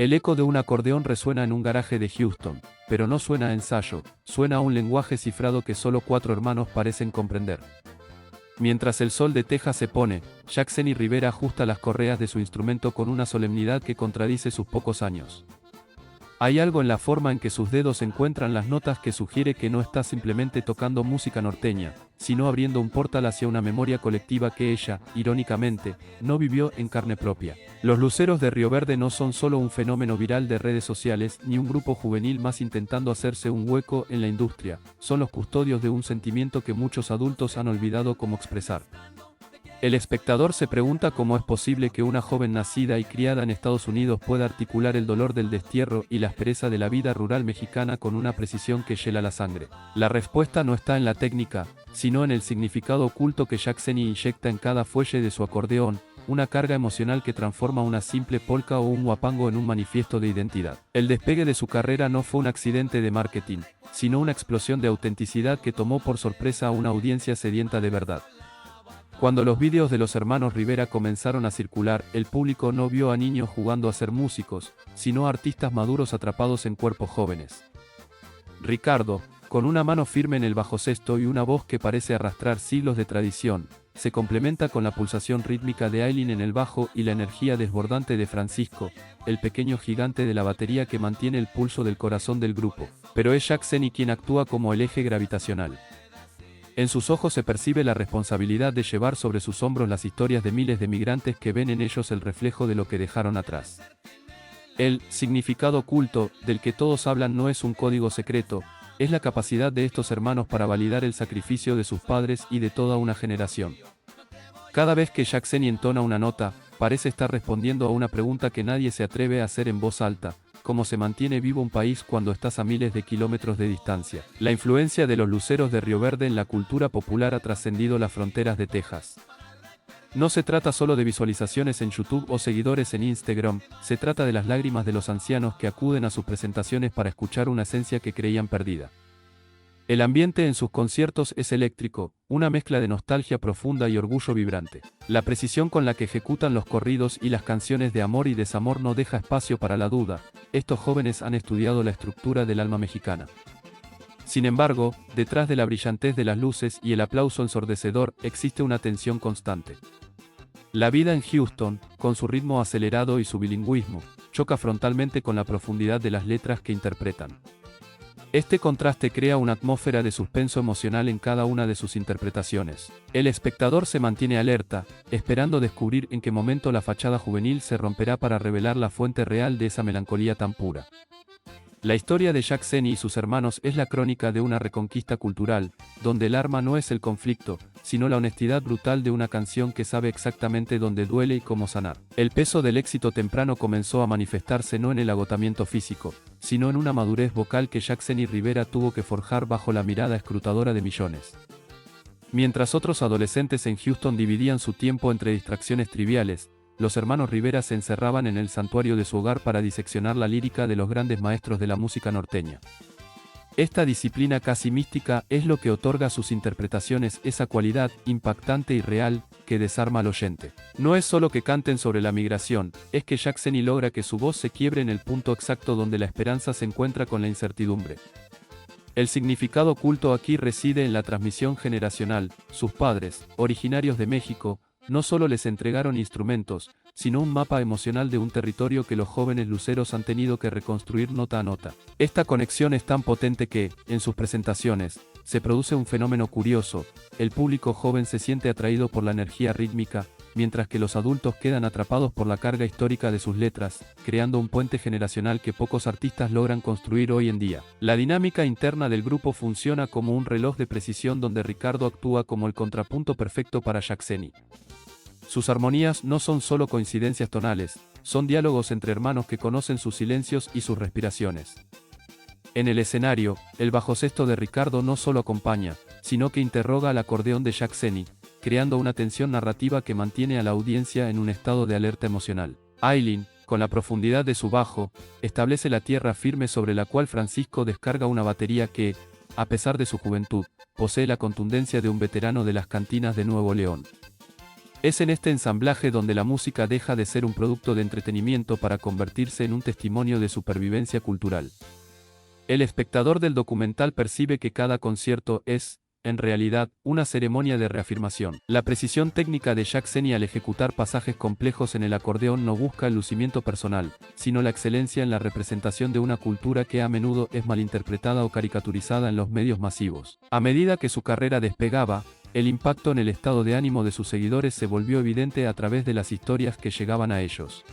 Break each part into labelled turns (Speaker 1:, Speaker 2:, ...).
Speaker 1: El eco de un acordeón resuena en un garaje de Houston, pero no suena a ensayo, suena a un lenguaje cifrado que solo 4 hermanos parecen comprender. Mientras el sol de Texas se pone, Jackson Rivera ajusta las correas de su instrumento con una solemnidad que contradice sus pocos años. Hay algo en la forma en que sus dedos encuentran las notas que sugiere que no está simplemente tocando música norteña, sino abriendo un portal hacia una memoria colectiva que ella, irónicamente, no vivió en carne propia. Los luceros de Río Verde no son solo un fenómeno viral de redes sociales ni un grupo juvenil más intentando hacerse un hueco en la industria, son los custodios de un sentimiento que muchos adultos han olvidado cómo expresar. El espectador se pregunta cómo es posible que una joven nacida y criada en Estados Unidos pueda articular el dolor del destierro y la aspereza de la vida rural mexicana con una precisión que hiela la sangre. La respuesta no está en la técnica, sino en el significado oculto que Jackson inyecta en cada fuelle de su acordeón, una carga emocional que transforma una simple polka o un guapango en un manifiesto de identidad. El despegue de su carrera no fue un accidente de marketing, sino una explosión de autenticidad que tomó por sorpresa a una audiencia sedienta de verdad. Cuando los vídeos de los hermanos Rivera comenzaron a circular, el público no vio a niños jugando a ser músicos, sino a artistas maduros atrapados en cuerpos jóvenes. Ricardo, con una mano firme en el bajosexto y una voz que parece arrastrar siglos de tradición, se complementa con la pulsación rítmica de Aileen en el bajo y la energía desbordante de Francisco, el pequeño gigante de la batería que mantiene el pulso del corazón del grupo. Pero es Jackson quien actúa como el eje gravitacional. En sus ojos se percibe la responsabilidad de llevar sobre sus hombros las historias de miles de migrantes que ven en ellos el reflejo de lo que dejaron atrás. El significado oculto, del que todos hablan, no es un código secreto, es la capacidad de estos hermanos para validar el sacrificio de sus padres y de toda una generación. Cada vez que Jackson entona una nota, parece estar respondiendo a una pregunta que nadie se atreve a hacer en voz alta: ¿cómo se mantiene vivo un país cuando estás a miles de kilómetros de distancia? La influencia de los luceros de Río Verde en la cultura popular ha trascendido las fronteras de Texas. No se trata solo de visualizaciones en YouTube o seguidores en Instagram, se trata de las lágrimas de los ancianos que acuden a sus presentaciones para escuchar una esencia que creían perdida. El ambiente en sus conciertos es eléctrico, una mezcla de nostalgia profunda y orgullo vibrante. La precisión con la que ejecutan los corridos y las canciones de amor y desamor no deja espacio para la duda. Estos jóvenes han estudiado la estructura del alma mexicana. Sin embargo, detrás de la brillantez de las luces y el aplauso ensordecedor, existe una tensión constante. La vida en Houston, con su ritmo acelerado y su bilingüismo, choca frontalmente con la profundidad de las letras que interpretan. Este contraste crea una atmósfera de suspenso emocional en cada una de sus interpretaciones. El espectador se mantiene alerta, esperando descubrir en qué momento la fachada juvenil se romperá para revelar la fuente real de esa melancolía tan pura. La historia de Jackson y sus hermanos es la crónica de una reconquista cultural, donde el arma no es el conflicto, sino la honestidad brutal de una canción que sabe exactamente dónde duele y cómo sanar. El peso del éxito temprano comenzó a manifestarse no en el agotamiento físico, sino en una madurez vocal que Jackson Rivera tuvo que forjar bajo la mirada escrutadora de millones. Mientras otros adolescentes en Houston dividían su tiempo entre distracciones triviales, los hermanos Rivera se encerraban en el santuario de su hogar para diseccionar la lírica de los grandes maestros de la música norteña. Esta disciplina casi mística es lo que otorga a sus interpretaciones esa cualidad impactante y real que desarma al oyente. No es solo que canten sobre la migración, es que Jackson logra que su voz se quiebre en el punto exacto donde la esperanza se encuentra con la incertidumbre. El significado oculto aquí reside en la transmisión generacional. Sus padres, originarios de México, no solo les entregaron instrumentos, sino un mapa emocional de un territorio que los jóvenes luceros han tenido que reconstruir nota a nota. Esta conexión es tan potente que, en sus presentaciones, se produce un fenómeno curioso: el público joven se siente atraído por la energía rítmica, mientras que los adultos quedan atrapados por la carga histórica de sus letras, creando un puente generacional que pocos artistas logran construir hoy en día. La dinámica interna del grupo funciona como un reloj de precisión donde Ricardo actúa como el contrapunto perfecto para Jackson. Sus armonías no son solo coincidencias tonales, son diálogos entre hermanos que conocen sus silencios y sus respiraciones. En el escenario, el bajosexto de Ricardo no solo acompaña, sino que interroga al acordeón de Jackson, creando una tensión narrativa que mantiene a la audiencia en un estado de alerta emocional. Aileen, con la profundidad de su bajo, establece la tierra firme sobre la cual Francisco descarga una batería que, a pesar de su juventud, posee la contundencia de un veterano de las cantinas de Nuevo León. Es en este ensamblaje donde la música deja de ser un producto de entretenimiento para convertirse en un testimonio de supervivencia cultural. El espectador del documental percibe que cada concierto es, en realidad, una ceremonia de reafirmación. La precisión técnica de Jacques Seny al ejecutar pasajes complejos en el acordeón no busca el lucimiento personal, sino la excelencia en la representación de una cultura que a menudo es malinterpretada o caricaturizada en los medios masivos. A medida que su carrera despegaba, el impacto en el estado de ánimo de sus seguidores se volvió evidente a través de las historias que llegaban a ellos.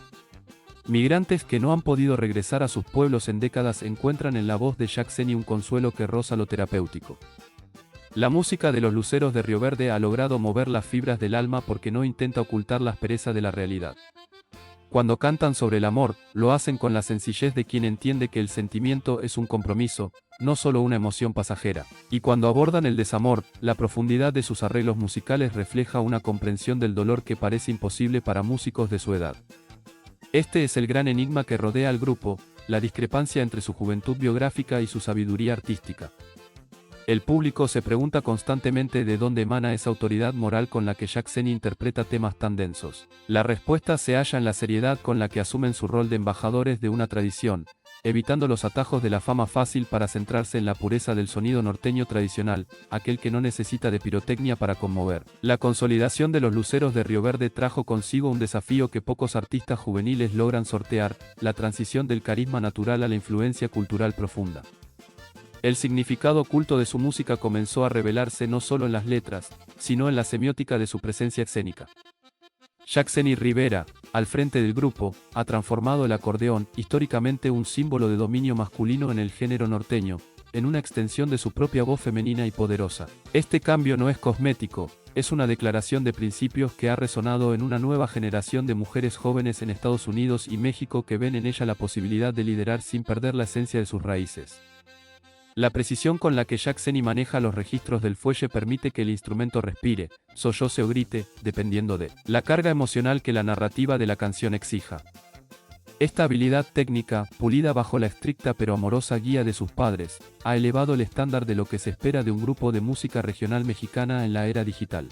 Speaker 1: Migrantes que no han podido regresar a sus pueblos en décadas encuentran en la voz de Jacques Seny un consuelo que roza lo terapéutico. La música de los Luceros de Río Verde ha logrado mover las fibras del alma porque no intenta ocultar la aspereza de la realidad. Cuando cantan sobre el amor, lo hacen con la sencillez de quien entiende que el sentimiento es un compromiso, no solo una emoción pasajera. Y cuando abordan el desamor, la profundidad de sus arreglos musicales refleja una comprensión del dolor que parece imposible para músicos de su edad. Este es el gran enigma que rodea al grupo, la discrepancia entre su juventud biográfica y su sabiduría artística. El público se pregunta constantemente de dónde emana esa autoridad moral con la que Jacques Seny interpreta temas tan densos. La respuesta se halla en la seriedad con la que asumen su rol de embajadores de una tradición, evitando los atajos de la fama fácil para centrarse en la pureza del sonido norteño tradicional, aquel que no necesita de pirotecnia para conmover. La consolidación de los Luceros de Río Verde trajo consigo un desafío que pocos artistas juveniles logran sortear, la transición del carisma natural a la influencia cultural profunda. El significado oculto de su música comenzó a revelarse no solo en las letras, sino en la semiótica de su presencia escénica. Jacques Seny Rivera, al frente del grupo, ha transformado el acordeón, históricamente un símbolo de dominio masculino en el género norteño, en una extensión de su propia voz femenina y poderosa. Este cambio no es cosmético, es una declaración de principios que ha resonado en una nueva generación de mujeres jóvenes en Estados Unidos y México que ven en ella la posibilidad de liderar sin perder la esencia de sus raíces. La precisión con la que Jacques Seny maneja los registros del fuelle permite que el instrumento respire, solloce o grite, dependiendo de la carga emocional que la narrativa de la canción exija. Esta habilidad técnica, pulida bajo la estricta pero amorosa guía de sus padres, ha elevado el estándar de lo que se espera de un grupo de música regional mexicana en la era digital.